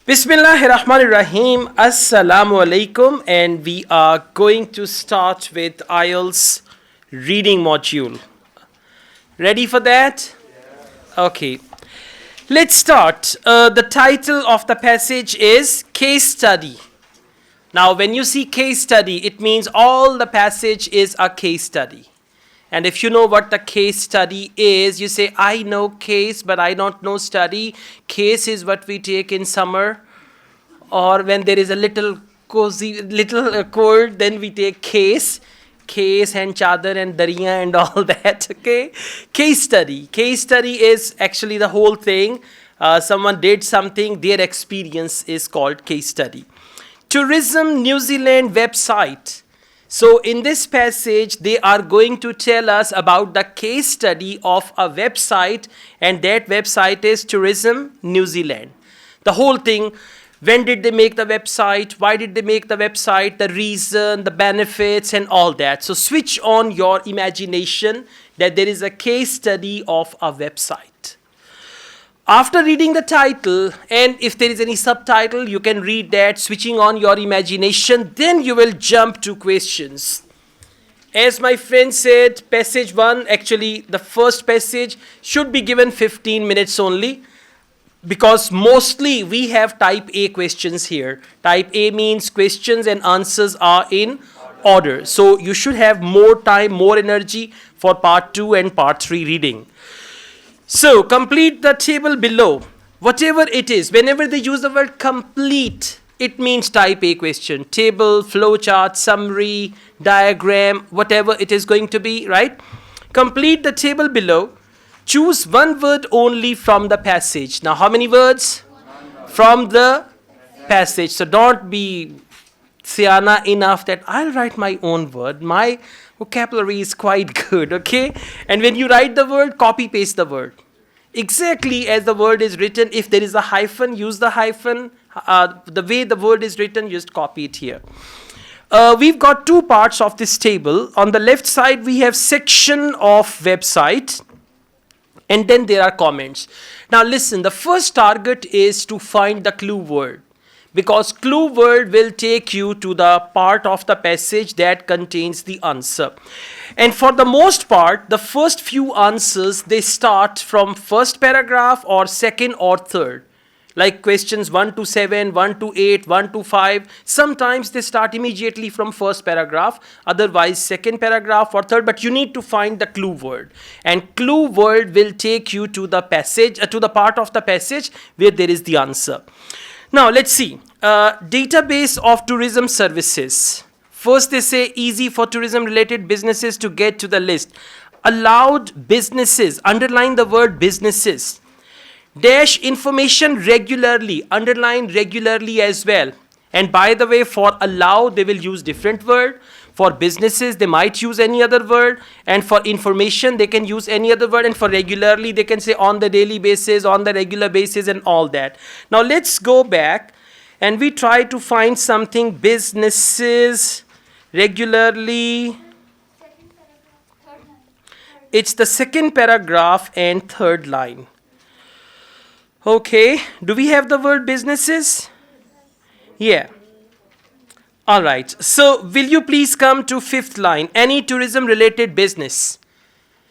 Bismillahirrahmanirrahim. Assalamu alaikum, and we are going to start with IELTS reading module. Ready for that? Okay. Let's start. The title of the passage is Case Study. Now, when you see case study, it means all the passage is a case study. And if you know what the case study is, you say, I know case, but I don't know study. Case is what we take in summer, or when there is a little cold, then we take case and chadar and dariya and all that, okay? Case study. Case study is actually the whole thing. Someone did something, their experience is called case study. Tourism New Zealand website. So in this passage, they are going to tell us about the case study of a website, and that website is Tourism New Zealand. The whole thing, when did they make the website, why did they make the website, the reason, the benefits and all that. So switch on your imagination that there is a case study of a website. After reading the title, and if there is any subtitle, you can read that, switching on your imagination, then you will jump to questions. As my friend said, passage 1, actually the first passage should be given 15 minutes only, because mostly we have type A questions here. Type A means questions and answers are in order. So you should have more time, more energy for part 2 and part 3 reading. So, complete the table below. Whatever it is, whenever they use the word complete, it means type A question. Table, flowchart, summary, diagram, whatever it is going to be, right? Complete the table below. Choose one word only from the passage. Now, how many words? From the passage. So, don't be siana enough that I'll write my own word. My vocabulary is quite good, okay? And when you write the word, copy paste the word exactly as the word is written. If there is a hyphen, use the hyphen. The way the word is written, just copy it here. We've got two parts of this table. On the left side, we have section of website, and then there are comments. Now listen, the first target is to find the clue word, because clue word will take you to the part of the passage that contains the answer. And for the most part, the first few answers, they start from first paragraph or second or third. Like questions 1 to 7, 1 to 8, 1 to 5. Sometimes they start immediately from first paragraph, otherwise second paragraph or third, but you need to find the clue word. And clue word will take you to the passage, to the part of the passage where there is the answer. Now, let's see. Database of tourism services. First, they say easy for tourism-related businesses to get to the list. Allowed businesses. Underline the word businesses. Dash information regularly. Underline regularly as well. And by the way, for allow, they will use different word. For businesses, they might use any other word. And for information, they can use any other word. And for regularly, they can say on the daily basis, on the regular basis, and all that. Now, let's go back and we try to find something. Businesses, regularly. It's the second paragraph and third line. Okay, do we have the word businesses? Yeah. All right, so will you please come to fifth line, any tourism related business.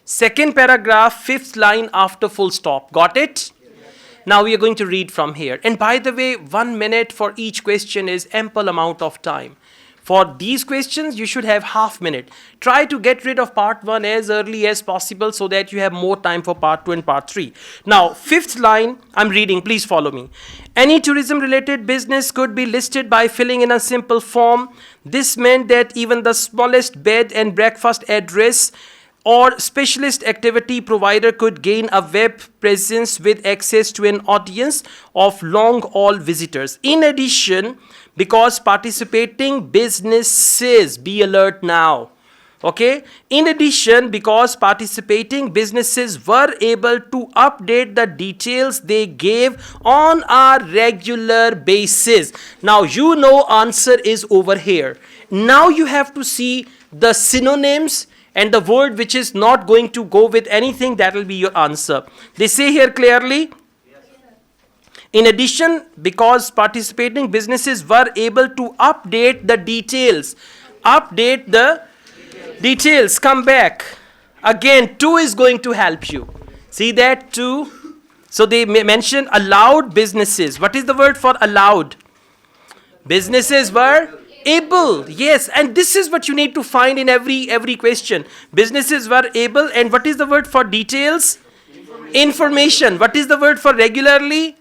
Second paragraph, fifth line after full stop. Got it? Yes. Now we are going to read from here. And by the way, 1 minute for each question is ample amount of time. For these questions, you should have half minute. Try to get rid of part 1 as early as possible so that you have more time for part 2 and part 3. Now, fifth line, I'm reading, please follow me. Any tourism related business could be listed by filling in a simple form. This meant that even the smallest bed and breakfast address or specialist activity provider could gain a web presence with access to an audience of long-haul visitors. In addition, because participating businesses, be alert now, okay? In addition, because participating businesses were able to update the details they gave on a regular basis. Now, you know answer is over here. Now you have to see the synonyms and the word which is not going to go with anything, that will be your answer. They say here clearly, In addition, because participating businesses were able to update the details. Update the details. Come back. Again, to is going to help you. See that? To. So they mention allowed businesses. What is the word for allowed? Businesses were able. Yes, and this is what you need to find in every question. Businesses were able, and what is the word for details? Information. What is the word for regularly?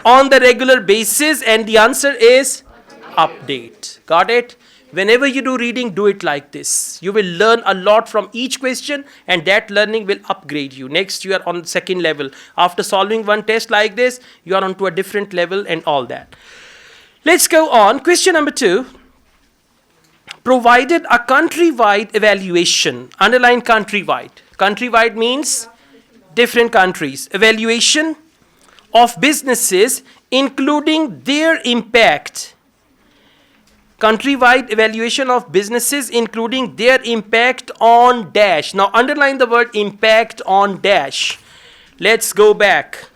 On the regular basis, and the answer is update. Got it? Whenever you do reading, do it like this. You will learn a lot from each question, and that learning will upgrade you. Next, you are on second level. After solving one test like this, you are on to a different level and all that. Let's go on. Question number 2. Provided a countrywide evaluation. Underline countrywide. Countrywide means different countries. Evaluation of businesses, including their impact. Countrywide evaluation of businesses, including their impact on dash. Now underline the word impact on dash. Let's go back.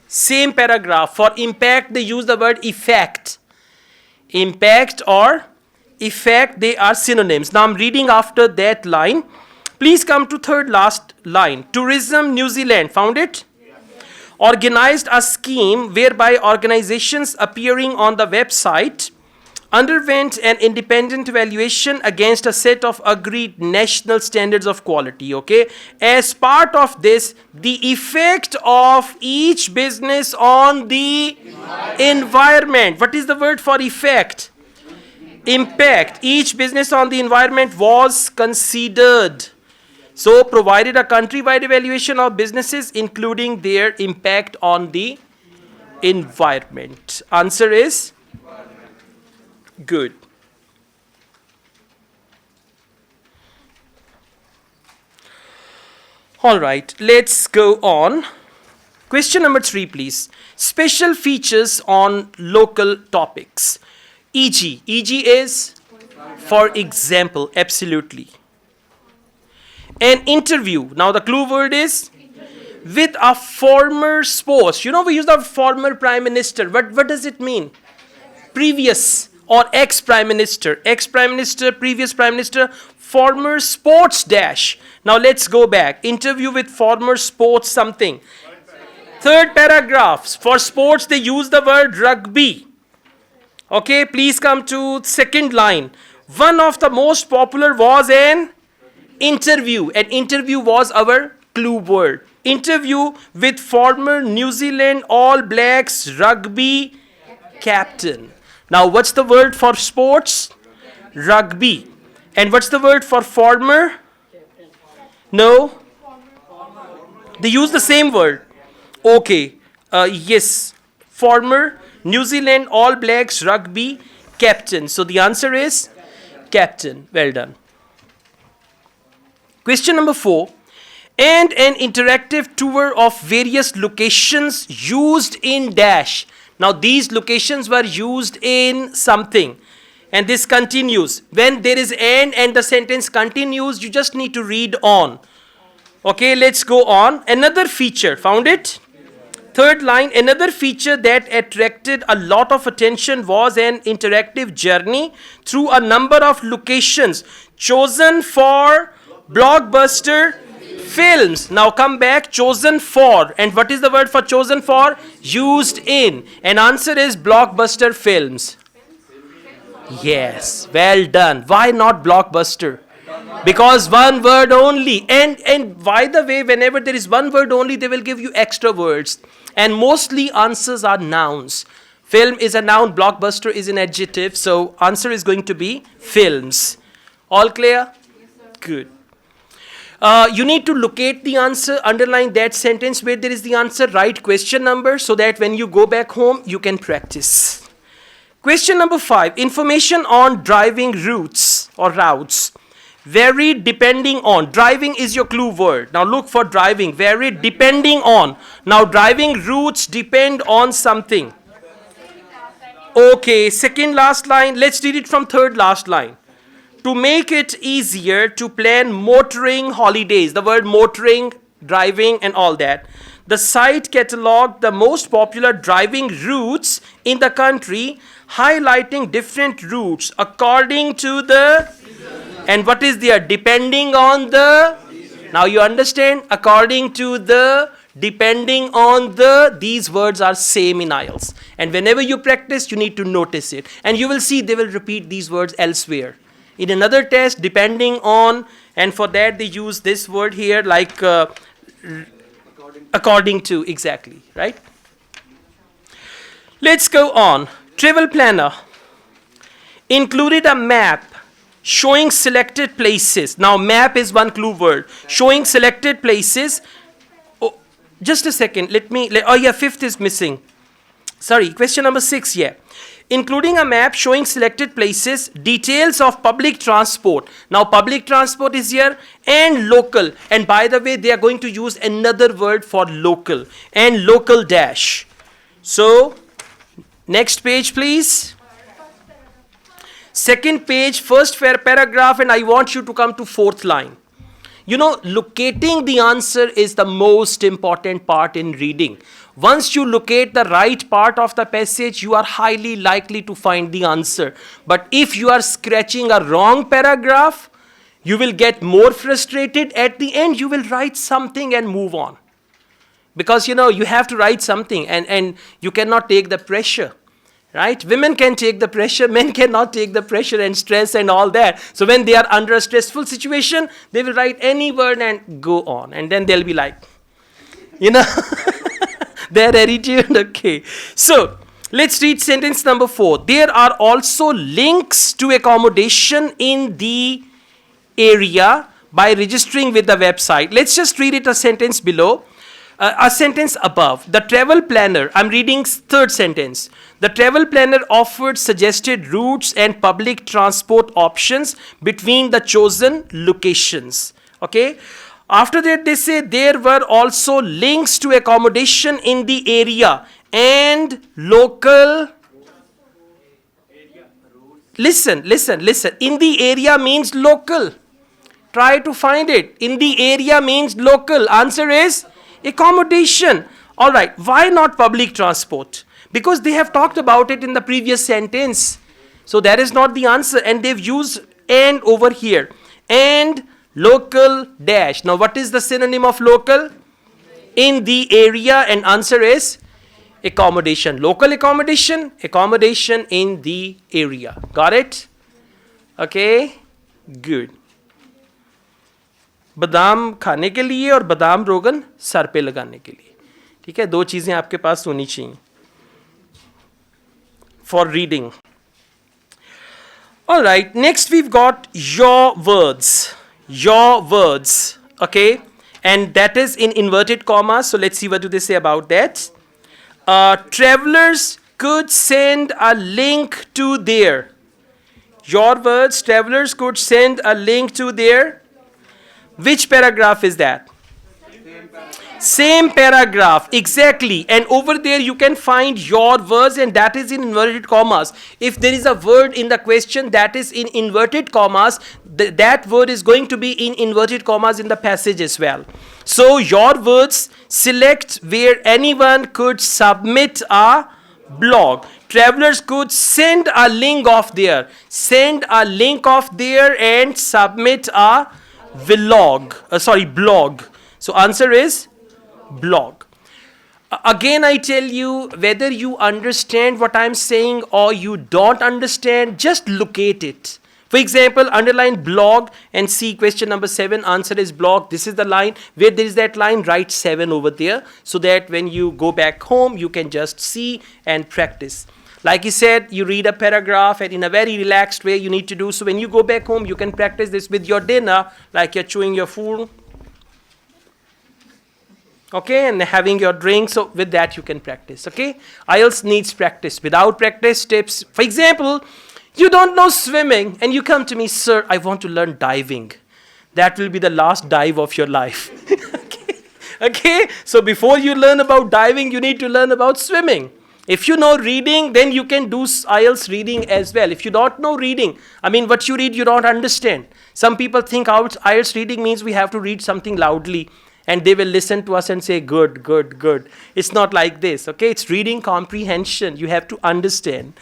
Same paragraph. For impact, they use the word effect. Impact or effect, they are synonyms. Now I'm reading after that line. Please come to third last line. Tourism New Zealand. Found it? Organized a scheme whereby organizations appearing on the website underwent an independent evaluation against a set of agreed national standards of quality. Okay, as part of this, the effect of each business on the environment. What is the word for effect? Impact. Each business on the environment was considered. So provided a countrywide evaluation of businesses, including their impact on the environment. Answer is good. All right, let's go on. Question number 3, please. Special features on local topics. E.g. E.g. is for example. Absolutely. An interview. Now the clue word is with a former spouse. You know, we use the former prime minister. What does it mean? Previous or ex-prime minister. Ex-prime minister, previous prime minister, former sports dash. Now let's go back. Interview with former sports something. Third paragraph. For sports, they use the word rugby. Okay, please come to second line. One of the most popular was an interview. An interview was our clue word. Interview with former New Zealand All Blacks rugby captain. Now, what's the word for sports? Rugby. And what's the word for former? No? They use the same word. Okay. Yes. Former New Zealand All Blacks rugby captain. So the answer is captain. Well done. Question number 4. And an interactive tour of various locations used in dash. Now these locations were used in something. And this continues. When there is and the sentence continues, you just need to read on. Okay, let's go on. Another feature. Found it? Third line. Another feature that attracted a lot of attention was an interactive journey through a number of locations chosen for blockbuster films. Now come back. Chosen for. And what is the word for chosen for? Used in. And answer is blockbuster films. Yes, well done. Why not blockbuster? Because one word only. And by the way, whenever there is one word only, they will give you extra words. And mostly answers are nouns. Film is a noun, blockbuster is an adjective. So answer is going to be films. All clear? Good. You need to locate the answer, underline that sentence where there is the answer, write question number so that when you go back home, you can practice. Question number 5. Information on driving routes or routes. Varied depending on. Driving is your clue word. Now look for driving. Varied depending on. Now driving routes depend on something. Okay, second last line. Let's read it from third last line. To make it easier to plan motoring holidays. The word motoring, driving and all that. The site cataloged the most popular driving routes in the country, highlighting different routes according to the, and what is there? Depending on the, now you understand, according to the, depending on the, these words are same in IELTS. And whenever you practice, you need to notice it. And you will see they will repeat these words elsewhere. In another test, depending on, and for that they use this word here like according to, exactly, right? Let's go on. Travel planner included a map showing selected places. Now map is one clue word. Showing selected places. Oh, just a second. Oh yeah, fifth is missing. Sorry, question number 6, yeah. Including a map showing selected places, details of public transport. Now public transport is here, and local. And by the way, they are going to use another word for local, and local dash. So, next page please. Second page, first paragraph, and I want you to come to fourth line. You know, locating the answer is the most important part in reading. Once you locate the right part of the passage, you are highly likely to find the answer. But if you are scratching a wrong paragraph, you will get more frustrated. At the end, you will write something and move on. Because, you know, you have to write something and you cannot take the pressure. Right? Women can take the pressure, men cannot take the pressure and stress and all that. So when they are under a stressful situation, they will write any word and go on. And then they'll be like, you know, their attitude. Okay. So let's read sentence number 4. There are also links to accommodation in the area by registering with the website. Let's just read it a sentence below. A sentence above. The travel planner, I'm reading third sentence. The travel planner offered suggested routes and public transport options between the chosen locations. Okay. After that, they say there were also links to accommodation in the area and local. Listen. In the area means local. Try to find it. In the area means local. Answer is accommodation. All right. Why not public transport? Because they have talked about it in the previous sentence. So that is not the answer. And they've used and over here. And local dash. Now what is the synonym of local? In the area, and answer is accommodation. Local accommodation, accommodation in the area. Got it? Okay. Good. बादाम खाने के लिए और बादाम रोगन sir पे लगाने के लिए. ठीक है, दो चीजें आपके पास होनी चाहिए for reading. All right, next we've got your words. Your words, okay, and that is in inverted commas. So let's see what do they say about that. Travelers could send a link to their. Your words. Travelers could send a link to their. Which paragraph is that? Same paragraph, exactly. And over there you can find your words, and that is in inverted commas. If there is a word in the question that is in inverted commas, that word is going to be in inverted commas in the passage as well. So your words, select where anyone could submit a blog. Travelers could send a link of there. Send a link of there and submit a blog. So answer is blog. Again, I tell you, whether you understand what I'm saying or you don't understand, just locate it. For example, underline blog and see question number 7, answer is blog. This is the line. Where there is that line, write 7 over there so that when you go back home, you can just see and practice. Like he said, you read a paragraph and in a very relaxed way you need to do. So when you go back home, you can practice this with your dinner, like you're chewing your food. Okay, and having your drink. So with that you can practice. Okay, IELTS needs practice. Without practice, tips. For example, you don't know swimming and you come to me, sir, I want to learn diving. That will be the last dive of your life. Okay, so before you learn about diving, you need to learn about swimming. If you know reading, then you can do IELTS reading as well. If you don't know reading, I mean, what you read, you don't understand. Some people think IELTS reading means we have to read something loudly. and they will listen to us and say, good, good, good. It's not like this, okay? It's reading comprehension. You have to understand.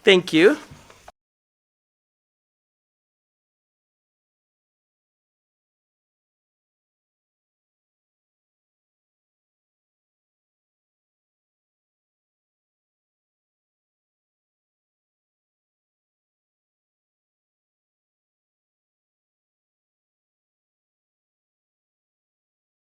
Thank you.